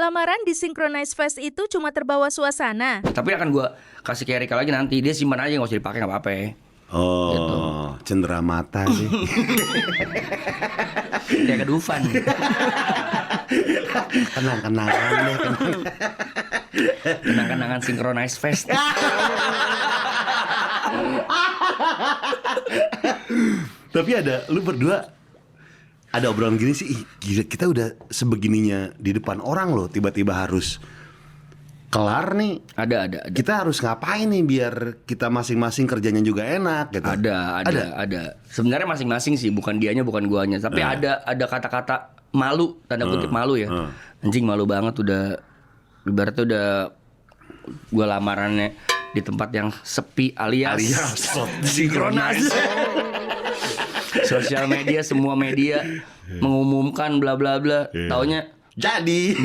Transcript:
Lamaran di Synchronize Fest itu cuma terbawa suasana. Tapi akan gue kasih ke Erika lagi nanti. Dia simpan aja, gak usah dipakai, gak apa-apa. Oh, gitu. Cendera mata sih. Kayak ke Dufan. Kenang-kenangan deh. Kenang-kenangan Synchronize Fest. Tapi lu berdua ada obrolan gini sih, gila kita udah sebegininya di depan orang loh, tiba-tiba harus kelar nih. Ada. Kita harus ngapain nih biar kita masing-masing kerjanya juga enak gitu. Ada. Sebenarnya masing-masing sih, bukan dianya, bukan guanya. Tapi ada kata-kata malu, tanda kutip malu ya. Anjing malu banget udah, ibaratnya udah gua lamarannya di tempat yang sepi alias Synchronize. Sosial media, semua media mengumumkan bla bla bla. Taunya jadi.